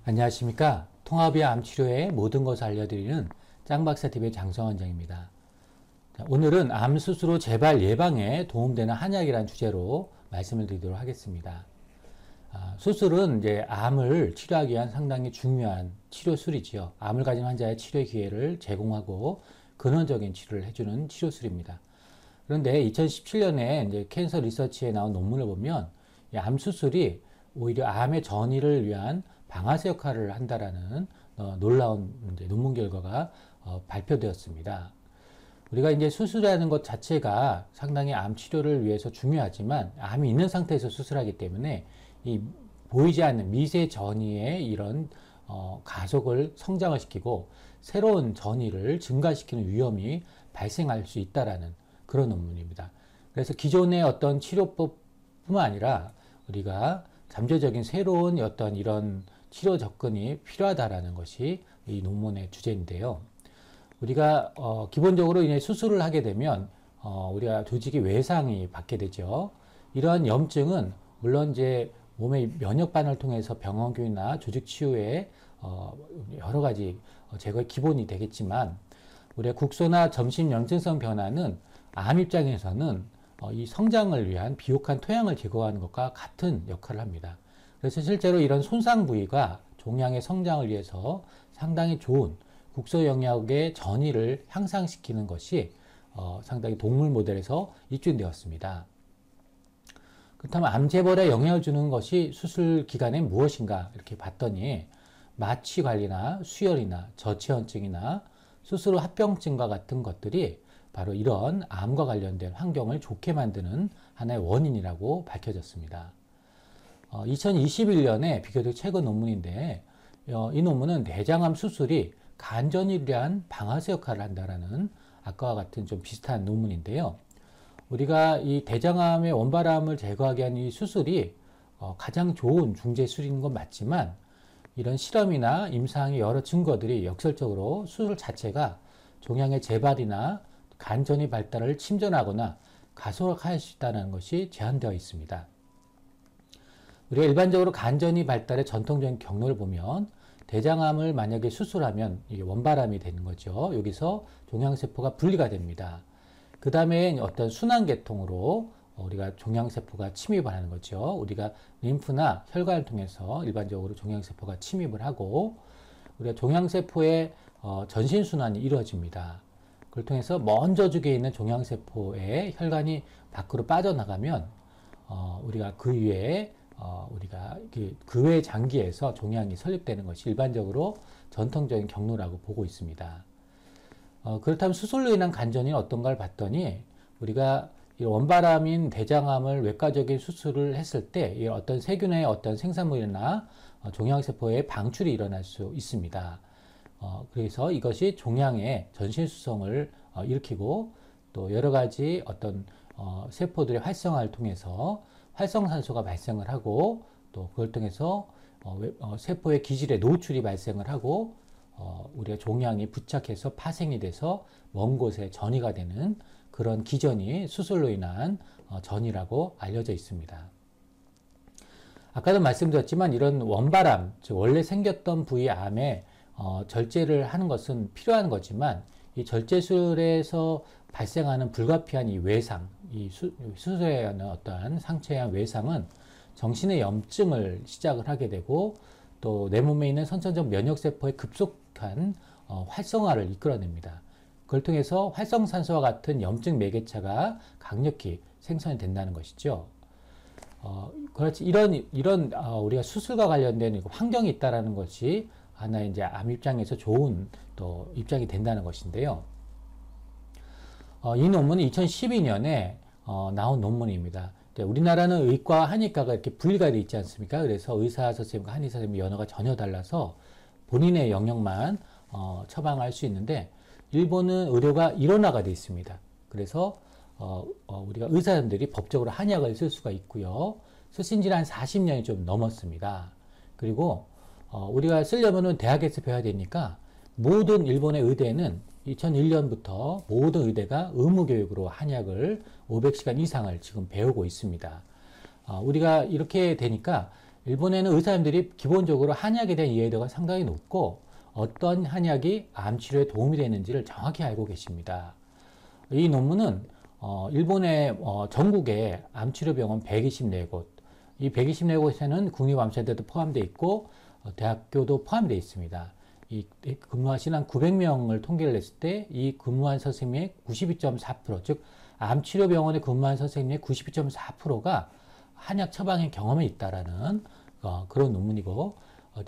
안녕하십니까. 통합이와 암치료의 모든 것을 알려드리는 짱박사TV의 장성원장입니다. 오늘은 암 수술 후 재발 예방에 도움되는 한약이라는 주제로 말씀을 드리도록 하겠습니다. 수술은 이제 암을 치료하기 위한 상당히 중요한 치료술이지요. 암을 가진 환자의 치료 기회를 제공하고 근원적인 치료를 해주는 치료술입니다. 그런데 2017년에 이제 캔서 리서치에 나온 논문을 보면 이 암 수술이 오히려 암의 전이를 위한 방아쇠 역할을 한다라는 놀라운 이제 논문 결과가 발표되었습니다. 우리가 이제 수술하는 것 자체가 상당히 암 치료를 위해서 중요하지만 암이 있는 상태에서 수술하기 때문에 이 보이지 않는 미세 전이의 이런 가속을 성장을 시키고 새로운 전이를 증가시키는 위험이 발생할 수 있다라는 그런 논문입니다. 그래서 기존의 어떤 치료법뿐만 아니라 우리가 잠재적인 새로운 어떤 이런 치료 접근이 필요하다라는 것이 이 논문의 주제인데요. 우리가 기본적으로 이제 수술을 하게 되면 우리가 조직의 외상이 받게 되죠. 이러한 염증은 물론 이제 몸의 면역 반응을 통해서 병원균이나 조직 치유에 여러 가지 제거의 기본이 되겠지만 우리가 국소나 점심 염증성 변화는 암 입장에서는 이 성장을 위한 비옥한 토양을 제거하는 것과 같은 역할을 합니다. 그래서 실제로 이런 손상 부위가 종양의 성장을 위해서 상당히 좋은 국소 영역의 전이를 향상시키는 것이 상당히 동물 모델에서 입증되었습니다. 그렇다면 암재벌에 영향을 주는 것이 수술 기간에 무엇인가 이렇게 봤더니 마취 관리나 수혈이나 저체온증이나 수술 후 합병증과 같은 것들이 바로 이런 암과 관련된 환경을 좋게 만드는 하나의 원인이라고 밝혀졌습니다. 2021년에 비교적 최근 논문인데 이 논문은 대장암 수술이 간전이를 위한 방아쇠 역할을 한다라는 아까와 같은 좀 비슷한 논문인데요. 우리가 이 대장암의 원발암을 제거하기 위한 이 수술이 가장 좋은 중재술인 건 맞지만 이런 실험이나 임상의 여러 증거들이 역설적으로 수술 자체가 종양의 재발이나 간전이 발달을 침전하거나 가속화할 수 있다는 것이 제한되어 있습니다. 우리가 일반적으로 간전이 발달의 전통적인 경로를 보면 대장암을 만약에 수술하면 이게 원발암이 되는 거죠. 여기서 종양세포가 분리가 됩니다. 그 다음에 어떤 순환계통으로 우리가 종양세포가 침입을 하는 거죠. 우리가 림프나 혈관을 통해서 일반적으로 종양세포가 침입을 하고 우리가 종양세포의 전신순환이 이루어집니다. 그걸 통해서 먼저 죽에 있는 종양세포의 혈관이 밖으로 빠져나가면 우리가 그 위에 우리가 그 외 장기에서 종양이 설립되는 것이 일반적으로 전통적인 경로라고 보고 있습니다. 그렇다면 수술로 인한 간전이 어떤가를 봤더니 우리가 이 원발암인 대장암을 외과적인 수술을 했을 때 어떤 세균의 어떤 생산물이나 종양세포의 방출이 일어날 수 있습니다. 그래서 이것이 종양의 전신수성을 일으키고 또 여러 가지 어떤 세포들의 활성화를 통해서 활성산소가 발생을 하고 또 그걸 통해서 세포의 기질의 노출이 발생을 하고 우리가 종양이 부착해서 파생이 돼서 먼 곳에 전이가 되는 그런 기전이 수술로 인한 전이라고 알려져 있습니다. 아까도 말씀드렸지만 이런 원발암, 즉 원래 생겼던 부위 암에 절제를 하는 것은 필요한 거지만 이 절제술에서 발생하는 불가피한 이 외상, 이 수술에 의한 어떠한 상처에 의한 외상은 정신의 염증을 시작을 하게 되고 또 내 몸에 있는 선천적 면역세포의 급속한 활성화를 이끌어냅니다. 그걸 통해서 활성산소와 같은 염증 매개체가 강력히 생성이 된다는 것이죠. 그렇지 이런 우리가 수술과 관련된 환경이 있다라는 것이 하나의 이제 암 입장에서 좋은 또 입장이 된다는 것인데요. 이 논문은 2012년에 나온 논문입니다. 우리나라는 의과, 한의과가 이렇게 분리가 되어 있지 않습니까? 그래서 의사 선생님과 한의사 선생님 연어가 전혀 달라서 본인의 영역만 처방할 수 있는데 일본은 의료가 일원화가 되어 있습니다. 그래서 우리가 의사들이 법적으로 한약을 쓸 수가 있고요. 쓰신 지는 한 40년이 좀 넘었습니다. 그리고 우리가 쓰려면은 대학에서 배워야 되니까 모든 일본의 의대는 2001년부터 모든 의대가 의무교육으로 한약을 500시간 이상을 지금 배우고 있습니다. 우리가 이렇게 되니까 일본에는 의사님들이 기본적으로 한약에 대한 이해도가 상당히 높고 어떤 한약이 암 치료에 도움이 되는지를 정확히 알고 계십니다. 이 논문은 일본의 전국의 암치료병원 124곳, 이 124곳에는 국립암센터도 포함되어 있고 대학교도 포함되어 있습니다. 이 근무하신 한 900명을 통계를 냈을 때 이 근무한 선생님의 92.4%, 즉 암치료병원에 근무한 선생님의 92.4%가 한약 처방의 경험이 있다라는 그런 논문이고,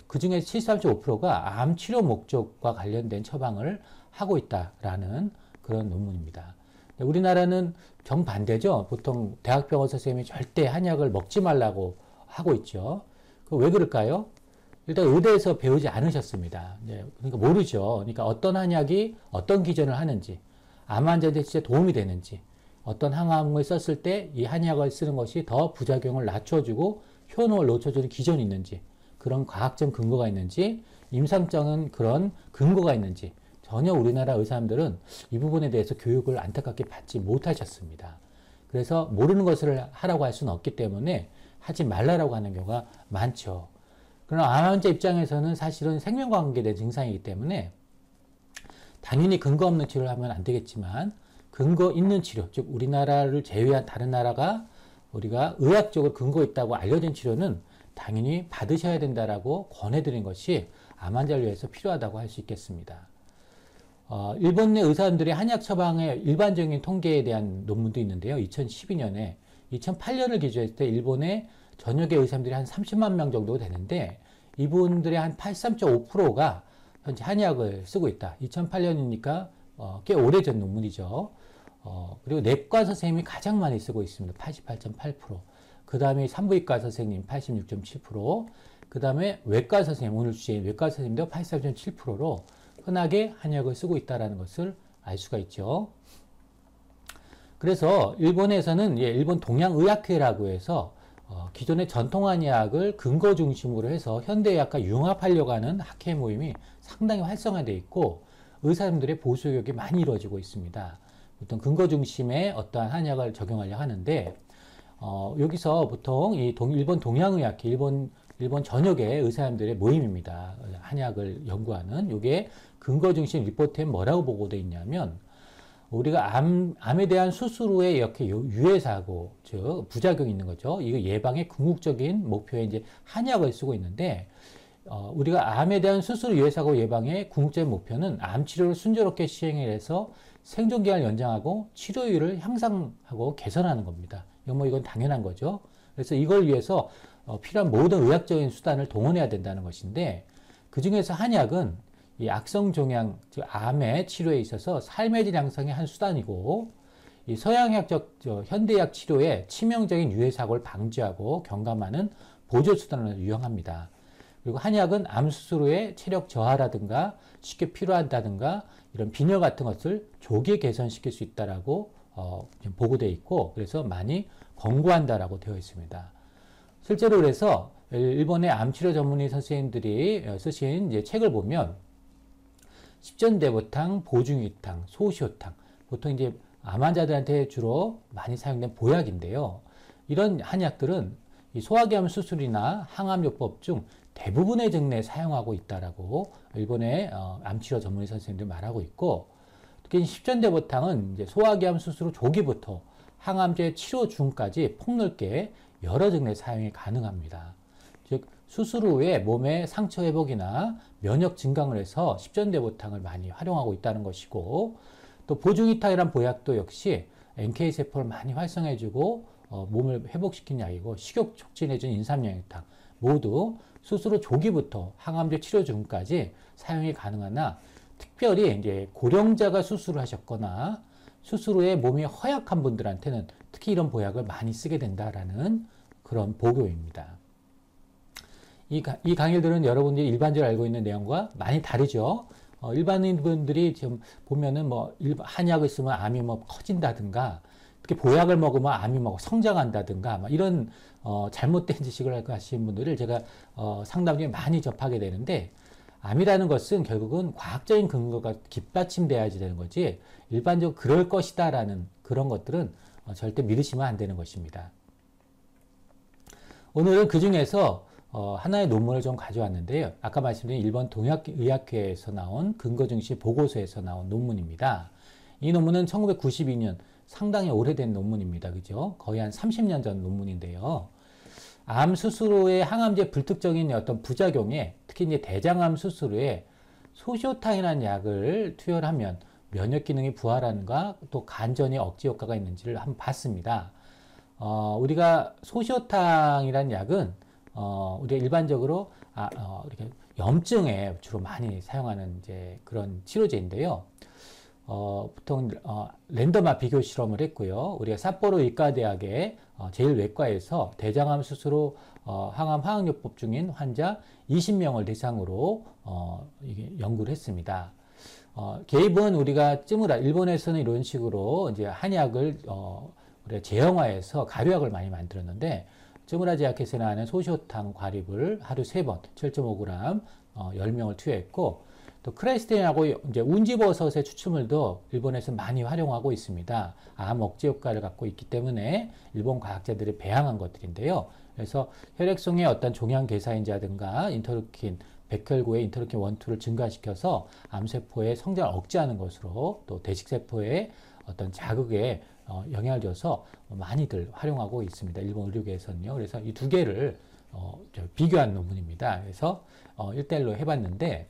그 중에 73.5%가 암 치료 목적과 관련된 처방을 하고 있다라는 그런 논문입니다. 우리나라는 정반대죠. 보통 대학병원 선생님이 절대 한약을 먹지 말라고 하고 있죠. 왜 그럴까요? 일단 의대에서 배우지 않으셨습니다. 그러니까 모르죠. 그러니까 어떤 한약이 어떤 기전을 하는지, 암 환자한테 진짜 도움이 되는지, 어떤 항암을 썼을 때 이 한약을 쓰는 것이 더 부작용을 낮춰주고 효능을 높여주는 기전이 있는지, 그런 과학적 근거가 있는지, 임상적인 그런 근거가 있는지 전혀 우리나라 의사님들은 이 부분에 대해서 교육을 안타깝게 받지 못하셨습니다. 그래서 모르는 것을 하라고 할 수는 없기 때문에 하지 말라라고 하는 경우가 많죠. 그러나 암 환자 입장에서는 사실은 생명과 관계된 증상이기 때문에 당연히 근거 없는 치료를 하면 안 되겠지만 근거 있는 치료, 즉 우리나라를 제외한 다른 나라가 우리가 의학적으로 근거 있다고 알려진 치료는 당연히 받으셔야 된다라고 권해드린 것이 암 환자를 위해서 필요하다고 할 수 있겠습니다. 일본 내 의사들이 한약 처방의 일반적인 통계에 대한 논문도 있는데요. 2012년에 2008년을 기준했을 때 일본의 전역의 의사들이 한 30만 명 정도 되는데 이분들의 한 83.5%가 현재 한약을 쓰고 있다. 2008년이니까 꽤 오래전 논문이죠. 그리고 내과 선생님이 가장 많이 쓰고 있습니다. 88.8%. 그 다음에 산부인과 선생님 86.7%. 그 다음에 외과 선생님, 오늘 주제인 외과 선생님도 83.7%로 흔하게 한약을 쓰고 있다는 것을 알 수가 있죠. 그래서 일본에서는 일본 동양의학회라고 해서 기존의 전통한의학을 근거 중심으로 해서 현대의학과 융합하려고 하는 학회 모임이 상당히 활성화되어 있고 의사님들의 보수 교육이 많이 이루어지고 있습니다. 보통 근거 중심의 어떠한 한약을 적용하려고 하는데 여기서 보통 이 일본 동양의학회, 일본 전역의 의사님들의 모임입니다. 한약을 연구하는 이게 근거 중심 리포트에 뭐라고 보고되어 있냐면 우리가 암에 대한 수술 후에 이렇게 유해사고, 즉 부작용이 있는 거죠. 이거 예방의 궁극적인 목표에 이제 한약을 쓰고 있는데 우리가 암에 대한 수술 유해사고 예방의 궁극적인 목표는 암 치료를 순조롭게 시행해서 생존 기간을 연장하고 치료율을 향상하고 개선하는 겁니다. 이건 당연한 거죠. 그래서 이걸 위해서 필요한 모든 의학적인 수단을 동원해야 된다는 것인데 그 중에서 한약은 이 악성 종양, 즉 암의 치료에 있어서 삶의 질 향상의 한 수단이고 이 서양의학적 현대의학 치료에 치명적인 유해사고를 방지하고 경감하는 보조 수단으로 유용합니다. 그리고 한약은 암 수술 후에 체력 저하라든가 쉽게 피로한다든가 이런 빈혈 같은 것을 조기에 개선시킬 수 있다라고 보고되어 있고 그래서 많이 권고한다라고 되어 있습니다. 실제로 그래서 일본의 암치료 전문의 선생님들이 쓰신 이제 책을 보면 십전대보탕, 보중이탕, 소시효탕, 보통 이제 암 환자들한테 주로 많이 사용된 보약인데요. 이런 한약들은 이 소화기암 수술이나 항암요법 중 대부분의 증례에 사용하고 있다라고 일본의 암치료 전문의 선생님들 말하고 있고 특히 십전대보탕은 이제 소화기암 수술 후 조기부터 항암제 치료 중까지 폭넓게 여러 증례 사용이 가능합니다. 즉 수술 후에 몸의 상처 회복이나 면역 증강을 해서 십전대보탕을 많이 활용하고 있다는 것이고 또 보중이탕이란 보약도 역시 NK세포를 많이 활성해주고 몸을 회복시키는 약이고 식욕 촉진해주는 인삼양이탕 모두 수술 후 조기부터 항암제 치료 중까지 사용이 가능하나 특별히 이제 고령자가 수술을 하셨거나 수술 후에 몸이 허약한 분들한테는 특히 이런 보약을 많이 쓰게 된다라는 그런 보고입니다. 이 강의들은 여러분들이 일반적으로 알고 있는 내용과 많이 다르죠. 일반인분들이 지금 보면은 한약을 쓰면 암이 커진다든가, 특히 보약을 먹으면 암이 성장한다든가, 이런 잘못된 지식을 하시는 분들을 제가 상담 중에 많이 접하게 되는데, 암이라는 것은 결국은 과학적인 근거가 뒷받침돼야지 되는 거지, 일반적으로 그럴 것이다라는 그런 것들은 절대 믿으시면 안 되는 것입니다. 오늘은 그 중에서 하나의 논문을 좀 가져왔는데요. 아까 말씀드린 일본 동양의학회에서 나온 근거 중시 보고서에서 나온 논문입니다. 이 논문은 1992년 상당히 오래된 논문입니다. 그죠? 거의 한 30년 전 논문인데요. 암 수술 후에 항암제 불특정인 어떤 부작용에 특히 이제 대장암 수술 후에 소시오탕이라는 약을 투여하면 면역 기능이 부활하는가 또 간전이 억제 효과가 있는지를 한번 봤습니다. 우리가 소시오탕이라는 약은 우리가 일반적으로 이렇게 염증에 주로 많이 사용하는 이제 그런 치료제인데요. 보통 랜덤화 비교 실험을 했고요. 우리가 삿포로 의과대학의 제1외과에서 대장암 수술 후 항암 화학요법 중인 환자 20명을 대상으로 이게 연구를 했습니다. 개입은 우리가 일본에서는 이런 식으로 이제 한약을 우리가 제형화해서 가루약을 많이 만들었는데 쯔무라 제약회사에 나는 소시오탕 과립을 하루 3번 7.5g 10명을 투여했고 또 크레스틴하고 이제 운지버섯의 추출물도 일본에서 많이 활용하고 있습니다. 암 억제 효과를 갖고 있기 때문에 일본 과학자들이 배양한 것들인데요. 그래서 혈액송의 어떤 종양 개사인자든가 인터루킨 백혈구의 인터루킨 1, 2를 증가시켜서 암세포의 성장을 억제하는 것으로 또 대식세포의 어떤 자극에 영향을 줘서 많이들 활용하고 있습니다. 일본 의료계에서는요. 그래서 이 두 개를 비교한 논문입니다. 그래서 1대1로 해봤는데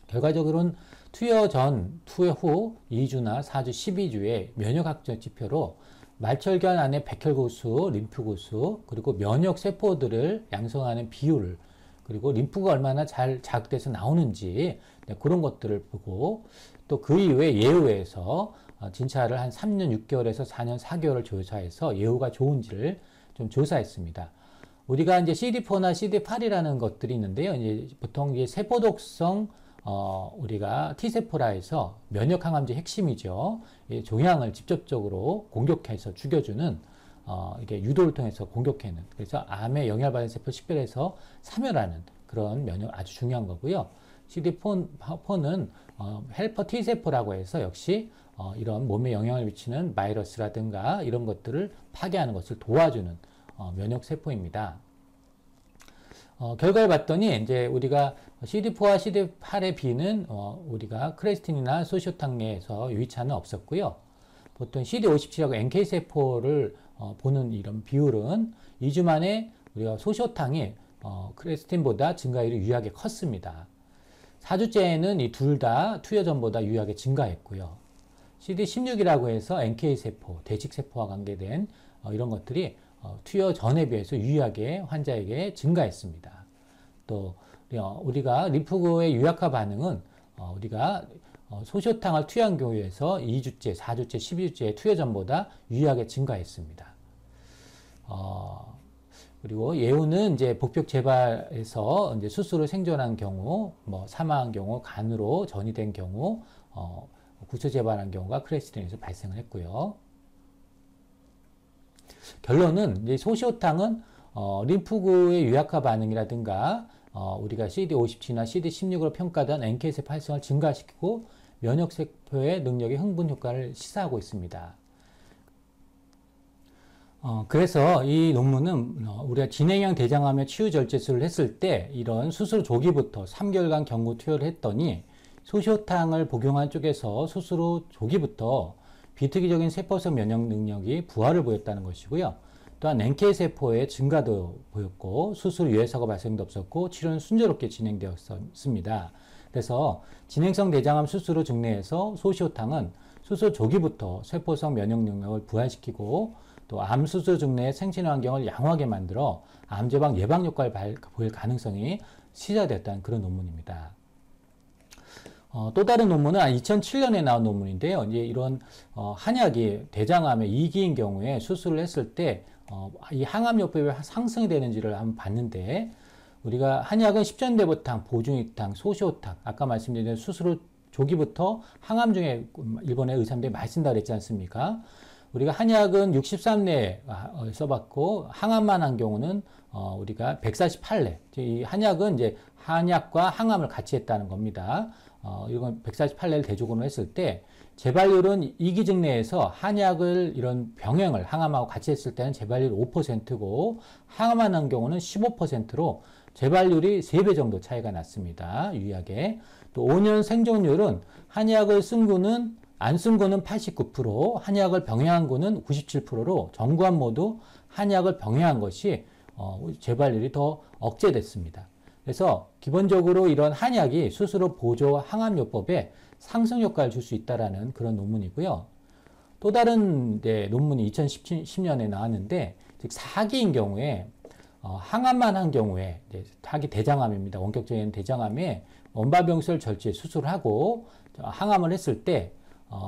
결과적으로는 투여 전, 투여 후 2주나 4주, 12주의 면역학적 지표로 말철관 안에 백혈구수, 림프구수, 그리고 면역세포들을 양성하는 비율, 그리고 림프가 얼마나 잘 자극돼서 나오는지 그런 것들을 보고 또 그 이후에 예후에서 진찰을 한 3년 6개월에서 4년 4개월을 조사해서 예후가 좋은지를 좀 조사했습니다. 우리가 이제 CD4나 CD8이라는 것들이 있는데요. 이제 보통 이제 세포독성 우리가 T세포라 해서 면역항암제 핵심이죠. 종양을 직접적으로 공격해서 죽여주는 이게 유도를 통해서 공격하는 그래서 암에 영향받은 세포 식별해서 사멸하는 그런 면역 아주 중요한 거고요. CD4는 헬퍼 T세포라고 해서 역시 이런 몸에 영향을 미치는 바이러스라든가 이런 것들을 파괴하는 것을 도와주는 면역세포입니다. 결과를 봤더니 이제 우리가 CD4와 CD8의 비는 우리가 크레스틴이나 소시오탕 내에서 유의차는 없었고요. 보통 CD57하고 NK세포를 보는 이런 비율은 2주 만에 우리가 소시오탕이 크레스틴보다 증가율이 유의하게 컸습니다. 4주째에는 이 둘 다 투여 전보다 유의하게 증가했고요. CD16이라고 해서 NK세포, 대식세포와 관계된 이런 것들이 투여 전에 비해서 유의하게 환자에게 증가했습니다. 또 우리가 림프구의 유약화 반응은 우리가 소시오탕을 투여한 경우에서 2주째, 4주째, 12주째 투여 전보다 유의하게 증가했습니다. 그리고 예후는 이제 복벽 재발에서 이제 수술을 생존한 경우, 뭐 사망한 경우, 간으로 전이된 경우, 구초 재발한 경우가 크레스틴에서 발생을 했고요. 결론은 이제 소시오탕은 림프구의 유약화 반응이라든가 우리가 CD57나 CD16으로 평가된 NK세포 활성을 증가시키고 면역세포의 능력의 흥분 효과를 시사하고 있습니다. 그래서 이 논문은 우리가 진행형 대장암의 치유 절제술을 했을 때 이런 수술 조기부터 3개월간 경구 투여를 했더니 소시오탕을 복용한 쪽에서 수술 후 조기부터 비특이적인 세포성 면역 능력이 부활을 보였다는 것이고요. 또한 NK세포의 증가도 보였고 수술 유해사고 발생도 없었고 치료는 순조롭게 진행되었습니다. 그래서 진행성 대장암 수술 후 증례에서 소시오탕은 수술 조기부터 세포성 면역 능력을 부활시키고 또 암 수술 증례의 생체 환경을 양호하게 만들어 암 예방 효과를 보일 가능성이 시사됐다는 그런 논문입니다. 또 다른 논문은 2007년에 나온 논문인데요. 이제 이런 한약이 대장암의 2기인 경우에 수술을 했을 때 이 항암요법이 상승이 되는지를 한번 봤는데 우리가 한약은 십전대보탕, 보중익탕, 소시오탕 아까 말씀드린 수술 후 조기부터 항암 중에 일본의 의사들이 많이 쓴다 그랬지 않습니까? 우리가 한약은 63례 써봤고 항암만 한 경우는 우리가 148례. 이 한약은 이제 한약과 항암을 같이 했다는 겁니다. 이건 148레를 대조군으로 했을 때 재발률은 이기증 내에서 한약을 이런 병행을 항암하고 같이 했을 때는 재발률 5%고 항암만 한 경우는 15%로 재발률이 3배 정도 차이가 났습니다. 유의하게. 또 5년 생존율은 한약을 쓴 구는 안 쓴 구는 89%, 한약을 병행한 구는 97%로 전구암 모두 한약을 병행한 것이 재발률이 더 억제됐습니다. 그래서 기본적으로 이런 한약이 스스로 보조 항암요법에 상승 효과를 줄 수 있다라는 그런 논문이고요. 또 다른 논문이 2010년에 나왔는데, 즉 사기인 경우에 항암만 한 경우에 사기 대장암입니다. 원격적인 대장암에 원발병술 절제 수술하고 항암을 했을 때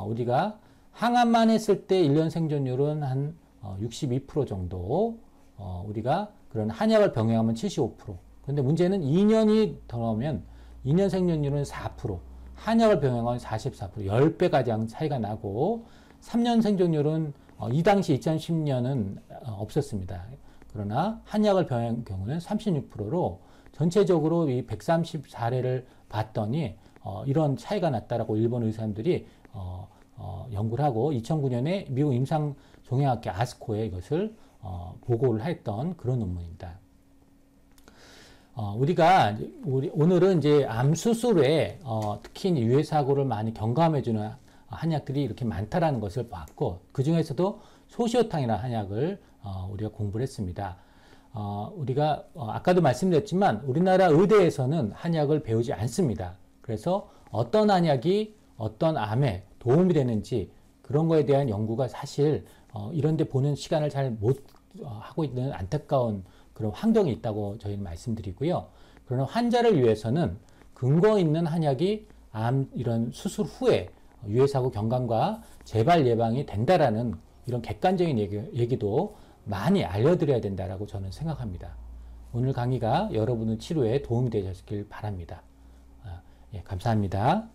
우리가 항암만 했을 때 1년 생존율은 한 62% 정도, 우리가 그런 한약을 병행하면 75%. 근데 문제는 2년이 더 나오면 2년 생존율은 4%, 한약을 병행하면 44%, 10배 가량 차이가 나고 3년 생존율은 이 당시 2010년은 없었습니다. 그러나 한약을 병행한 경우는 36%로 전체적으로 이 134레를 봤더니 이런 차이가 났다라고 일본 의사들이 연구를 하고 2009년에 미국 임상종양학회 아스코에 이것을 보고를 했던 그런 논문입니다. 우리가 오늘은 이제 암 수술에 특히 유해 사고를 많이 경감해주는 한약들이 이렇게 많다라는 것을 봤고, 그 중에서도 소시오탕이라는 한약을 우리가 공부를 했습니다. 우리가 아까도 말씀드렸지만 우리나라 의대에서는 한약을 배우지 않습니다. 그래서 어떤 한약이 어떤 암에 도움이 되는지 그런 거에 대한 연구가 사실 이런 데 보는 시간을 잘 못 하고 있는 안타까운 그런 환경이 있다고 저희는 말씀드리고요. 그러나 환자를 위해서는 근거 있는 한약이 암 이런 수술 후에 유해사고 경감과 재발 예방이 된다라는 이런 객관적인 얘기도 많이 알려드려야 된다라고 저는 생각합니다. 오늘 강의가 여러분의 치료에 도움이 되셨길 바랍니다. 예, 감사합니다.